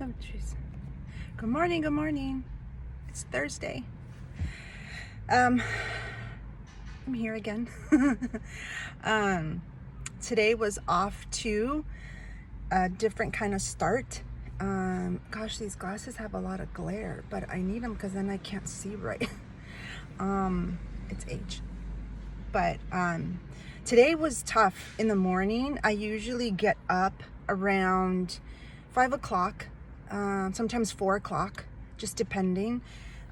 Oh, jeez. Good morning, good morning. It's Thursday. I'm here again. Today was off to a different kind of start. Gosh, these glasses have a lot of glare, but I need them because then I can't see right. It's age. But today was tough in the morning. I usually get up around 5 o'clock, sometimes 4 o'clock, just depending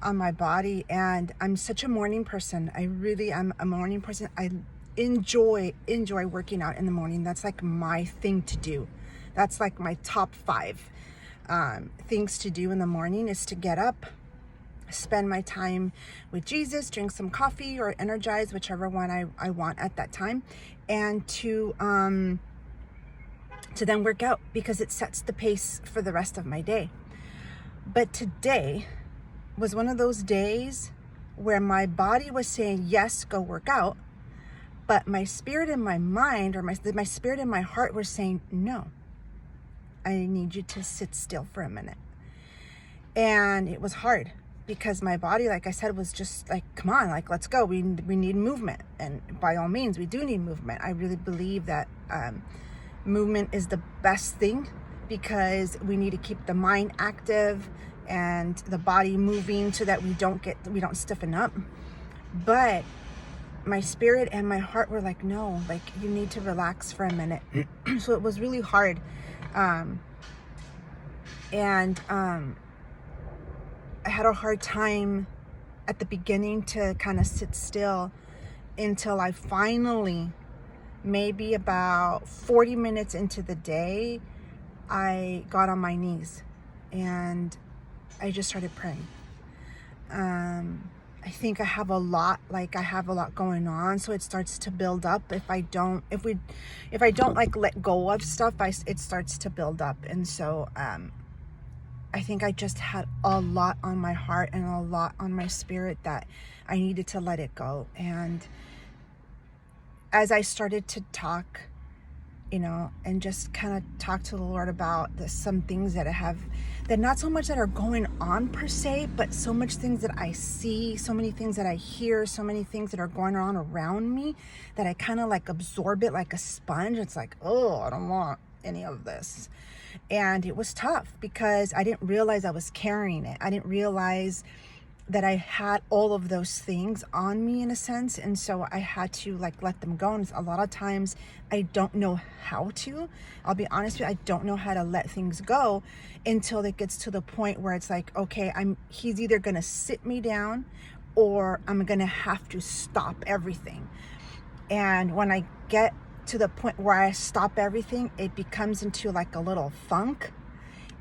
on my body. And I'm such a morning person. I really am a morning person. I enjoy working out in the morning. That's like my thing to do. That's like my top 5 things to do in the morning is to get up, spend my time with Jesus, drink some coffee or Energize, whichever one I want at that time, and to then work out because it sets the pace for the rest of my day. But today was one of those days where my body was saying, yes, go work out. But my spirit and my mind, or my spirit and my heart were saying, no, I need you to sit still for a minute. And it was hard because my body, like I said, was just like, come on, like, let's go. We need movement. And by all means, we do need movement. I really believe that movement is the best thing because we need to keep the mind active and the body moving so that we don't stiffen up. But my spirit and my heart were like, no, like, you need to relax for a minute. So it was really hard. I had a hard time at the beginning to kind of sit still until I finally, maybe about 40 minutes into the day, I got on my knees and I just started praying. I think I have a lot going on, so it starts to build up. If I don't like let go of stuff, it starts to build up. And so I think I just had a lot on my heart and a lot on my spirit that I needed to let it go. And as I started to talk, and just kind of talk to the Lord about some things that not so much that are going on per se, but so much things that I see, so many things that I hear, so many things that are going on around me that I kind of like absorb it like a sponge. It's like, oh, I don't want any of this. And it was tough because I didn't realize I was carrying it. I didn't realize that I had all of those things on me in a sense. And so I had to like let them go. And a lot of times I don't know how to. I'll be honest with you, I don't know how to let things go until it gets to the point where it's like, okay, he's either gonna sit me down or I'm gonna have to stop everything. And when I get to the point where I stop everything, it becomes into like a little funk.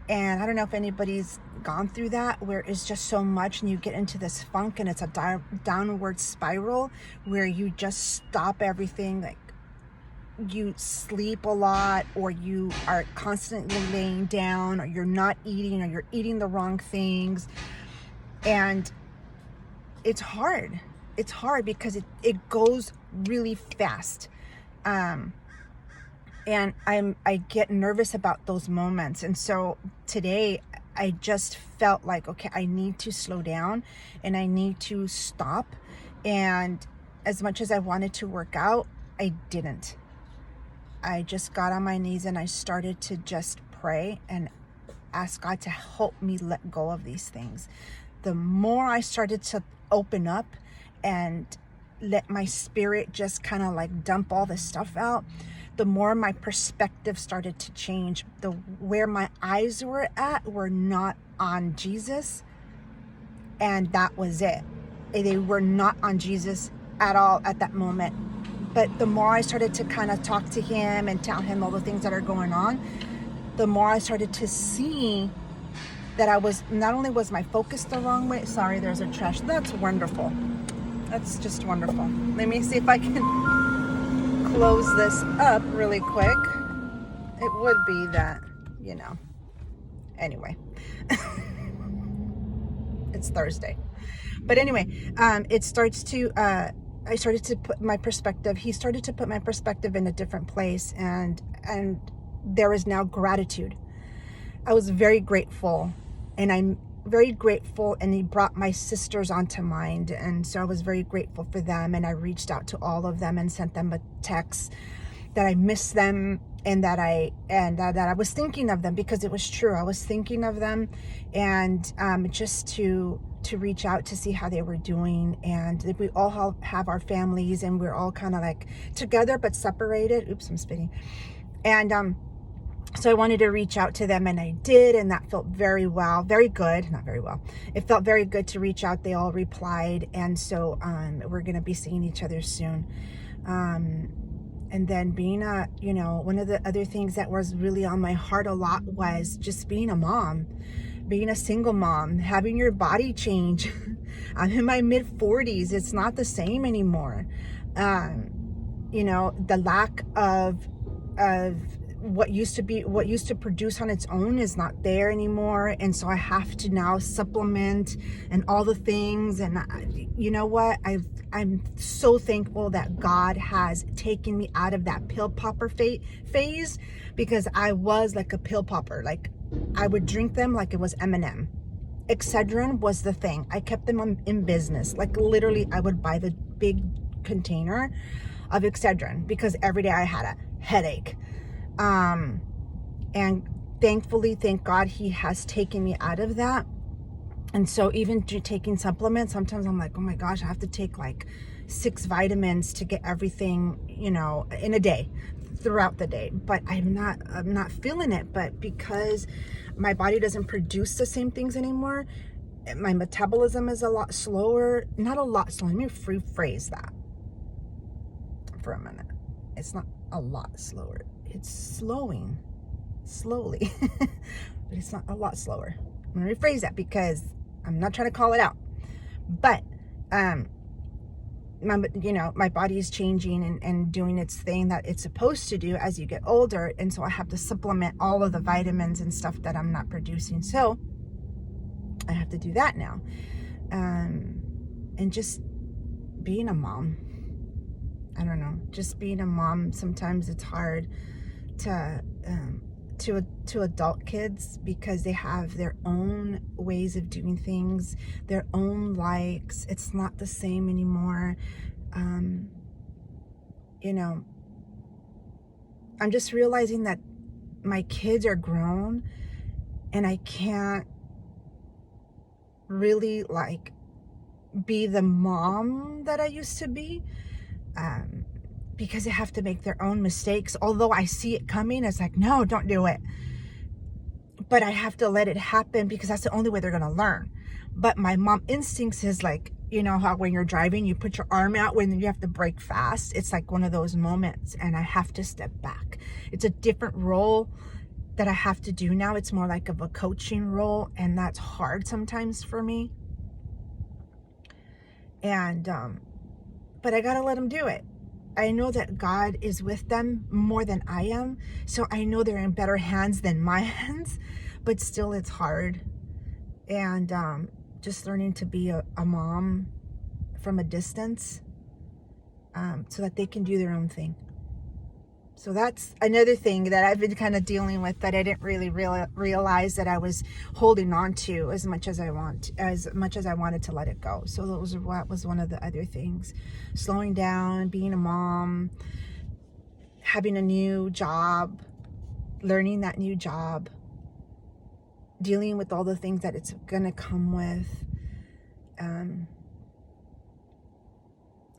And I don't know if anybody's gone through that, where it's just so much and you get into this funk and it's a downward spiral where you just stop everything. Like, you sleep a lot, or you are constantly laying down, or you're not eating, or you're eating the wrong things. And it's hard. It's hard because it goes really fast. And I get nervous about those moments. And so today I just felt like, okay, I need to slow down and I need to stop. And as much as I wanted to work out, I didn't. I just got on my knees and I started to just pray and ask God to help me let go of these things. The more I started to open up and let my spirit just kind of like dump all this stuff out, the more my perspective started to change. Where my eyes were at were not on Jesus, and that was it. They were not on Jesus at all at that moment. But the more I started to kind of talk to him and tell him all the things that are going on, the more I started to see that not only was my focus the wrong way. Sorry, there's a trash. That's wonderful. That's just wonderful. Let me see if I can close this up really quick. It would be that, anyway. It's Thursday. But anyway, it starts to I started to put my perspective, he started to put my perspective in a different place, and there is now gratitude. I was very grateful, and I'm very grateful, and he brought my sisters onto mind, and so I was very grateful for them, and I reached out to all of them and sent them a text that I miss them, and that I was thinking of them, because it was true. I was thinking of them, and just to reach out to see how they were doing. And we all have our families, and we're all kind of like together but separated. Oops, I'm spitting. And so I wanted to reach out to them, and I did, and that felt very good. Not very well. It felt very good to reach out. They all replied, and so we're going to be seeing each other soon. And then being one of the other things that was really on my heart a lot was just being a mom, being a single mom, having your body change. I'm in my mid 40s. It's not the same anymore. The lack of what used to produce on its own is not there anymore, and so I have to now supplement and all the things. And you know what, I'm so thankful that God has taken me out of that pill popper phase, because I was like a pill popper. Like, I would drink them like it was M&M. Excedrin was the thing. I kept them in business. Like, literally, I would buy the big container of Excedrin because every day I had a headache. And thankfully, thank God, he has taken me out of that. And so even taking supplements, sometimes I'm like, oh my gosh, I have to take like 6 vitamins to get everything, in a day, throughout the day. But I'm not feeling it. But because my body doesn't produce the same things anymore, my metabolism is a lot slower. Not a lot slower. Let me rephrase that for a minute. It's not a lot slower. It's slowing slowly, but it's not a lot slower. I'm going to rephrase that because I'm not trying to call it out. But, my body is changing and doing its thing that it's supposed to do as you get older. And so I have to supplement all of the vitamins and stuff that I'm not producing. So I have to do that now. And just being a mom, I don't know, just being a mom, sometimes it's hard to adult kids, because they have their own ways of doing things, their own likes. It's not the same anymore. I'm just realizing that my kids are grown, and I can't really like be the mom that I used to be. Because they have to make their own mistakes. Although I see it coming, it's like, no, don't do it. But I have to let it happen, because that's the only way they're going to learn. But my mom instincts is like, how when you're driving, you put your arm out when you have to brake fast. It's like one of those moments, and I have to step back. It's a different role that I have to do now. It's more like of a coaching role, and that's hard sometimes for me. And, but I got to let them do it. I know that God is with them more than I am. So I know they're in better hands than my hands, but still it's hard. And just learning to be a mom from a distance, so that they can do their own thing. So that's another thing that I've been kind of dealing with, that I didn't really realize that I was holding on to as much as I wanted to let it go. So that was one of the other things. Slowing down, being a mom, having a new job, learning that new job, dealing with all the things that it's going to come with.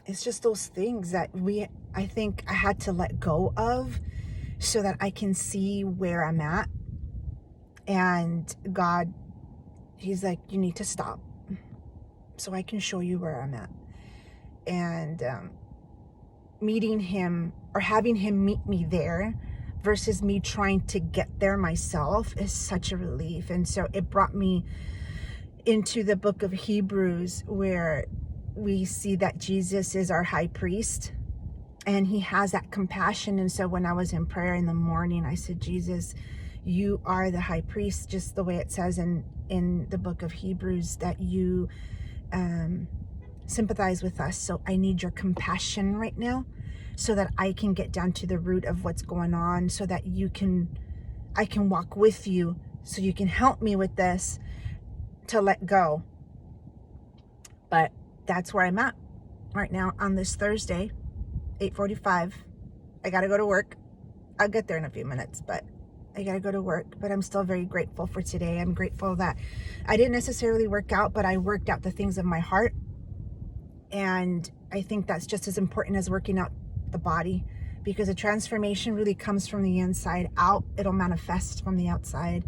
It's just those things that I think I had to let go of, so that I can see where I'm at. And God, he's like, you need to stop so I can show you where I'm at. And meeting him, or having him meet me there versus me trying to get there myself, is such a relief. And so it brought me into the book of Hebrews, where we see that Jesus is our high priest, and he has that compassion. And so when I was in prayer in the morning, I said, Jesus, you are the high priest, just the way it says in the book of Hebrews, that you sympathize with us. So I need your compassion right now, so that I can get down to the root of what's going on, so that I can walk with you so you can help me with this to let go. But that's where I'm at right now on this Thursday, 8:45. I gotta go to work. I'll get there in a few minutes, but I gotta go to work. But I'm still very grateful for today. I'm grateful that I didn't necessarily work out, but I worked out the things of my heart. And I think that's just as important as working out the body, because a transformation really comes from the inside out. It'll manifest from the outside.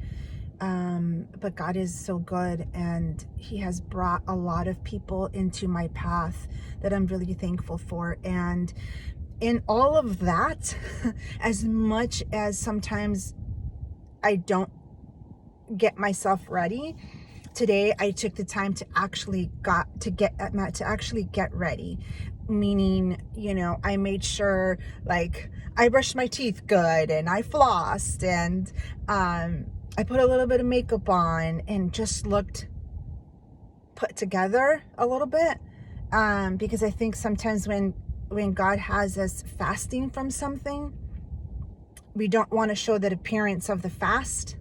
But God is so good, and he has brought a lot of people into my path that I'm really thankful for. And in all of that, as much as sometimes I don't get myself ready, today I took the time to actually get ready. Meaning, you know, I made sure, like, I brushed my teeth good, and I flossed, and I put a little bit of makeup on, and just looked put together a little bit, because I think sometimes when God has us fasting from something, we don't want to show that appearance of the fast,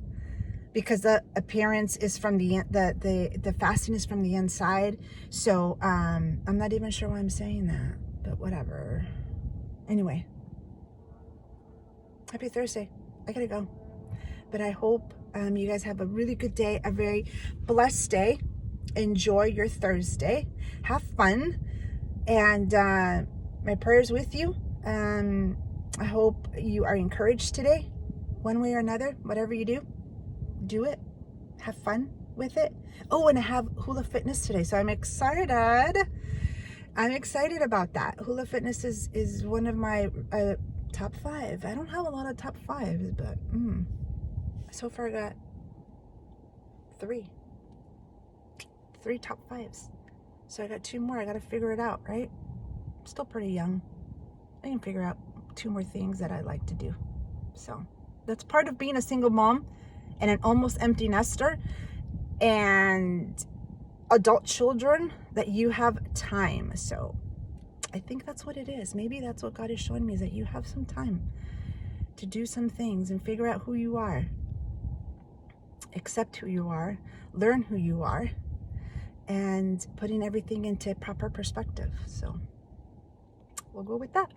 because the appearance is from the fasting is from the inside. So I'm not even sure why I'm saying that, but whatever. Anyway, happy Thursday. I gotta go, but I hope you guys have a really good day, a very blessed day. Enjoy your Thursday, have fun, and my prayers with you. I hope you are encouraged today, one way or another. Whatever you do it, have fun with it. Oh, and I have Hula Fitness today, so I'm excited about that. Hula Fitness is one of my top 5. I don't have a lot of top 5s, but so far I got 3 top 5s. So I got 2 more. I got to figure it out, right? I'm still pretty young. I can figure out 2 more things that I like to do. So that's part of being a single mom and an almost empty nester and adult children, that you have time. So I think that's what it is. Maybe that's what God is showing me, is that you have some time to do some things and figure out who you are, accept who you are, learn who you are, and putting everything into proper perspective. So we'll go with that.